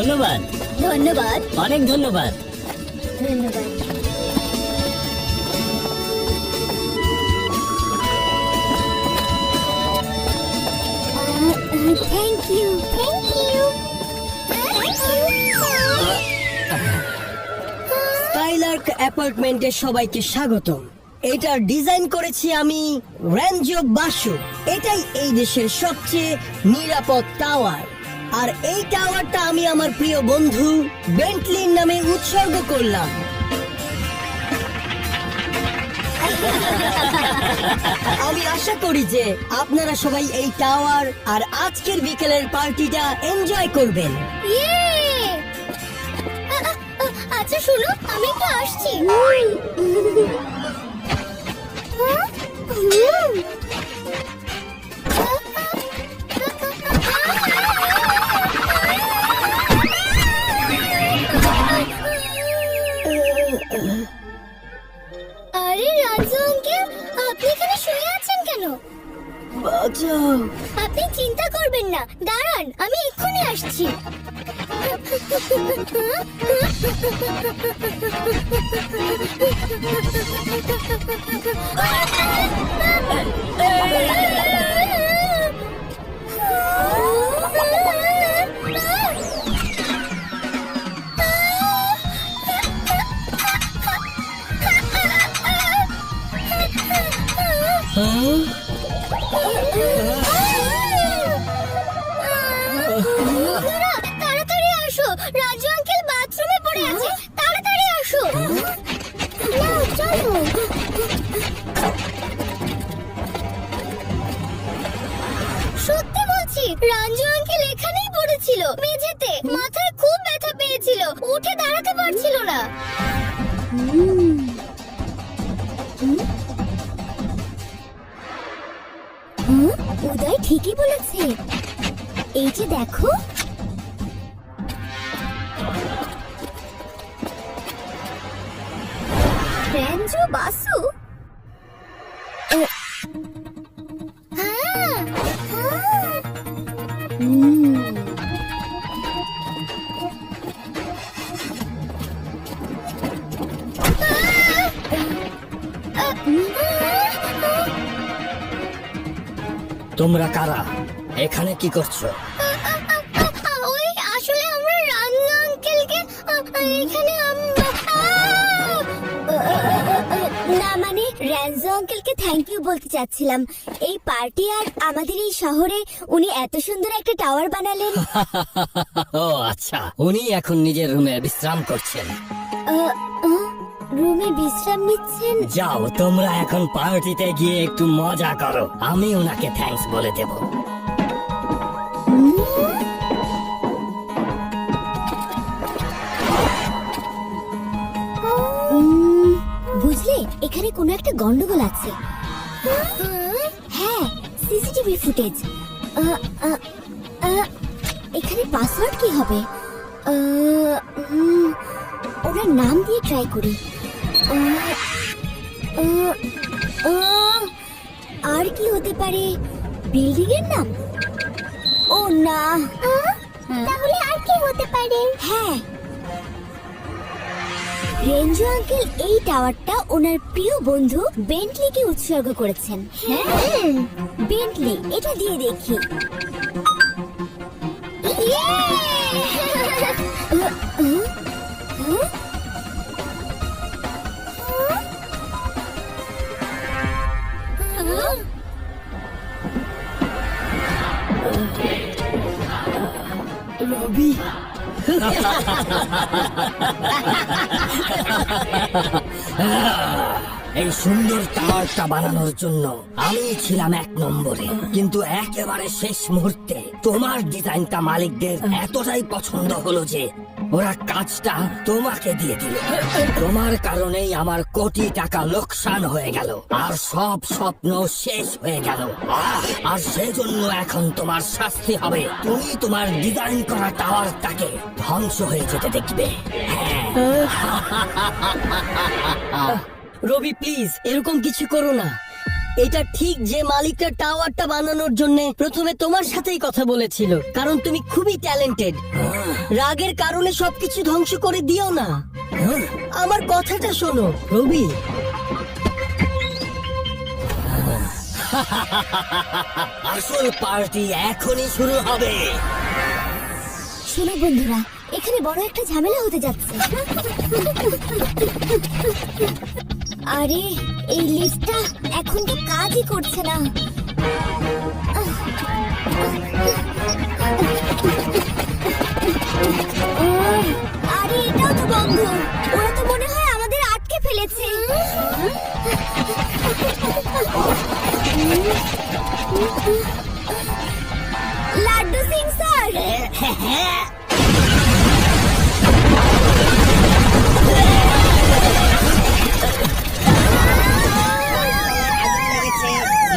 ধন্যবাদ। ধন্যবাদ। অনেক ধন্যবাদ। ধন্যবাদ। Thank you, thank you. Skylark অ্যাপার্টমেন্টে সবাইকে স্বাগতম। এটার ডিজাইন করেছি আমি, রেঞ্জো বাসু। এটাই এই দেশের সবচেয়ে নিরাপদ টাওয়ার। আর এই টাওয়ারটা আমি আমার প্রিয় বন্ধু বেন্টলির নামে উৎসর্গ করলাম। আমি আশা করি যে আপনারা সবাই এই টাওয়ার আর আজকের বিকেলের পার্টিটা এনজয় করবেন। আচ্ছা শোনো, আমি একটু আসছি। আরে রাজু আঙ্কেল, আপনি এখানে শুয়ে আছেন কেন? বাঁচাও। আপনি চিন্তা করবেন না, দাঁড়ান, আমি এক্ষুনি আসছি। তাড়াতাড়ি আসো, রাজু আঙ্কেল বাথরুমে পড়ে আছে, তাড়াতাড়ি আসো। চলো। সত্যি বলছি, রাজু আঙ্কেল এখানেই পড়েছিল, মেঝেতে। মাথায় খুব ব্যথা পেয়েছিল, উঠে দাঁড়াতে পারছিল না। উদয় ঠিকই বলেছে, এই যে দেখো। রেঞ্জো বাসু। তোমরা কারা? এখানে কি করছো? ওই আসলে আমরা রাজু আঙ্কেলকে এখানে না, মানে রেঞ্জো আঙ্কেলকে থ্যাংক ইউ বলতে চাচ্ছিলাম। এই পার্টি আর আমাদের এই শহরে উনি এত সুন্দর একটা টাওয়ার বানালেন। ও আচ্ছা, উনি এখন নিজের রুমে বিশ্রাম করছেন। রুমে বিশ্রাম নিচ্ছেন? যাও, তোমরা এখন পার্টিতে গিয়ে একটু মজা করো, আমি ওনাকে থ্যাঙ্কস বলে দেব। বুঝলে, এখানে কোনো একটা গন্ডগোল আছে। হ্যাঁ, সিসিটিভি ফুটেজ। এখানে পাসওয়ার্ড কি হবে? ওনার নাম দিয়ে ট্রাই করি। আর কি হতে পারে? বিল্ডিং এর নাম? ও না, তাহলে আর কি হতে পারে? হ্যাঁ, রেঞ্জো আঙ্কেল এই টাওয়ারটা ওনার প্রিয় বন্ধু বেন্টলিকে উৎসর্গ করেছেন। হ্যাঁ, বেন্টলি, এটা দিয়ে দেখি। রবি, এই সুন্দর টাওয়ারটা বানানোর জন্য আমি ছিলাম 1 নম্বরে, কিন্তু একেবারে শেষ মুহূর্তে তোমার ডিজাইনটা মালিকদের এতটাই পছন্দ হলো যে ওরা কাজটা তোমাকে দিয়ে দিল। তোমার কারণেই আমার কোটি টাকা লোকসান হয়ে গেল, আর সব স্বপ্ন শেষ হয়ে গেল। আর সেজন্য এখন তোমার শাস্তি হবে, তুমি তোমার ডিজাইন করা টাওয়ারটাকে ধ্বংস হয়ে যেতে দেখবে। রবি প্লিজ এরকম কিছু করো না। এটা ঠিক যে মালিকটা টাওয়ারটা বানানোর জন্য প্রথমে তোমার সাথেই কথা বলেছিল, কারণ তুমি খুবই ট্যালেন্টেড। রাগের কারণে সবকিছু ধ্বংস করে দিও না। আমার কথাটা শোনো রবি। আসল পার্টি এখনই শুরু হবে। শোনো বন্ধুরা, এখানে বড় একটা ঝামেলা হতে যাচ্ছে। আরে এই লিফটটা এখন তো কাজই করছে না। আরে এটাও তো বন্ধ। ওরা তো মনে হয় আমাদের আটকে ফেলেছে। লাড্ডু সিং স্যার,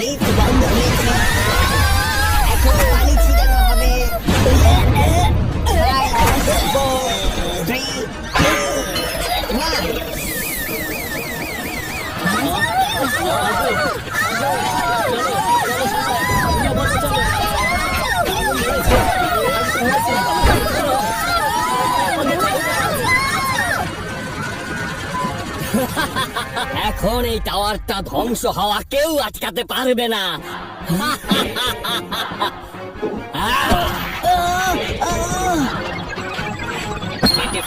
লিফট বন্ধ হয়েছে, এখন পানি ছিটানো হবে। 5, 4, 3, 2, 1। এখন এই টাওয়ারটা ধ্বংস হওয়া কেউ আটকাতে পারবে না।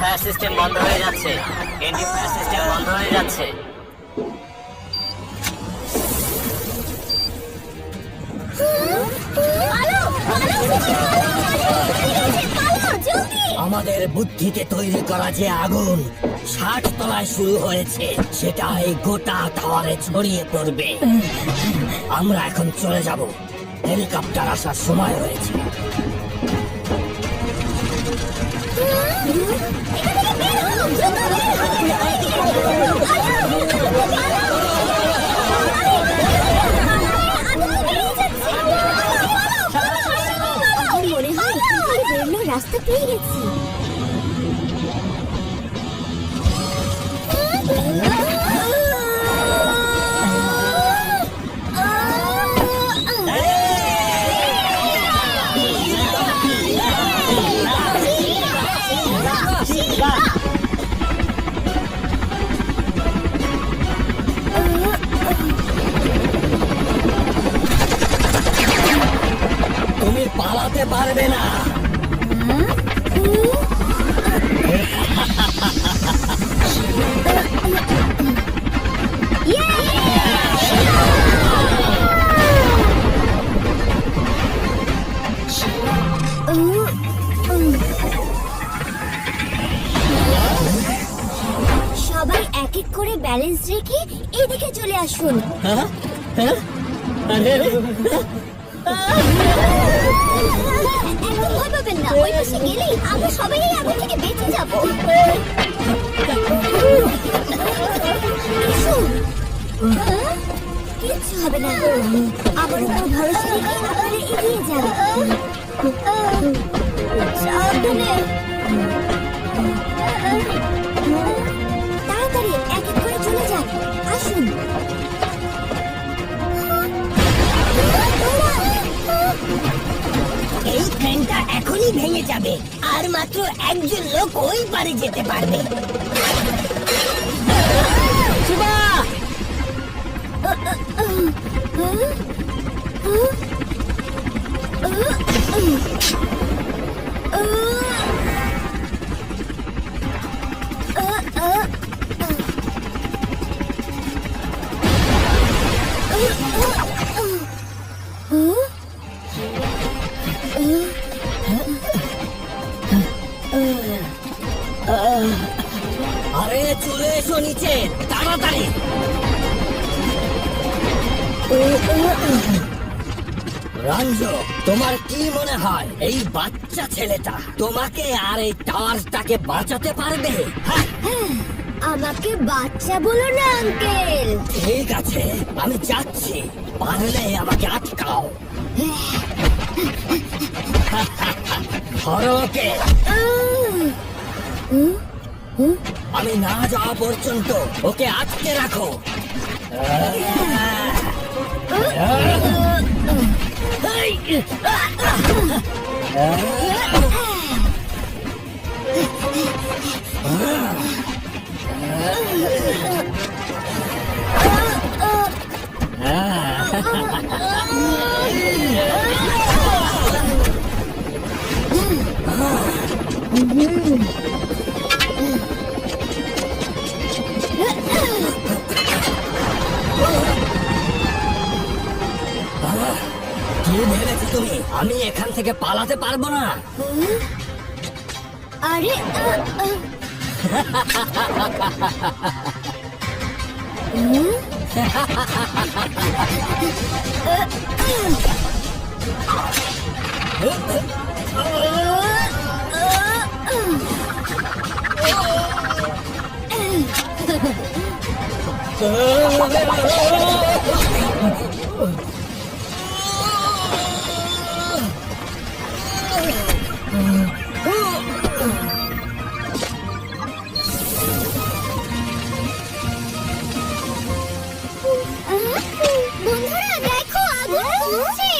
ফায়ার সিস্টেম বন্ধ হয়ে যাচ্ছে। ফায়ার সিস্টেম বন্ধ হয়ে যাচ্ছে। আমাদের বুদ্ধিতে তৈরি করা যে আগুন 60 তলায় শুরু হয়েছে, সেটা এই গোটা টাওয়ারে ছড়িয়ে পড়বে। আমরা এখন চলে যাব, হেলিকপ্টার আসার সময় হয়েছে। মনে হয় বেরোনোর রাস্তা পেয়ে গেছি। তুমি পালাতে পারবে না। সবাই এক এক করে ব্যালেন্স রেখে এদিকে চলে আসুন। একদম ভয় পাবেন না, ওই পাশে গেলেই আমরা সবাই এই আগুন থেকে বেঁচে যাব। কিচ্ছু হবে না, আমার উপর ভরসা রেখে আপনারা এগিয়ে যান। সাবধানে, তাড়াতাড়ি এক এক করে চলে যান। আসুন। এই ট্রেনটা এখনই ভেঙে যাবে, আর মাত্র একজন লোক ওই পারে যেতে পারবে। আরে চলে এসো নিচে তাড়াতাড়ি। রঞ্জো, তোমার কি মনে হয় এই বাচ্চা ছেলেটা তোমাকে আর এই টাওয়ারটাকে বাঁচাতে পারবে? হ্যাঁ? আমাকে বাচ্চা বলো না আঙ্কেল। ঠিক আছে, আমি যাচ্ছি, পারলে আমাকে আটকাও। ধরো ওকে। আমি না যাওয়া পর্যন্ত ওকে আটকে রাখো। কি ভেবেছো তুমি আমি এখান থেকে পালাতে পারবো না? আরে বন্ধুরা দেখো আগুন জ্বলছে।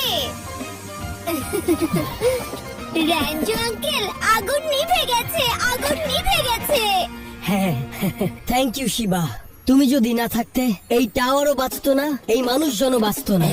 র্যাঞ্জো আঙ্কেল আগুন নিভে গেছে, আগুন নিভে গেছে। হ্যাঁ, থ্যাংক ইউ শিবা। তুমি যদি না থাকতে এই টাওয়ারও বাঁচতো না, এই মানুষজনও বাঁচতো না।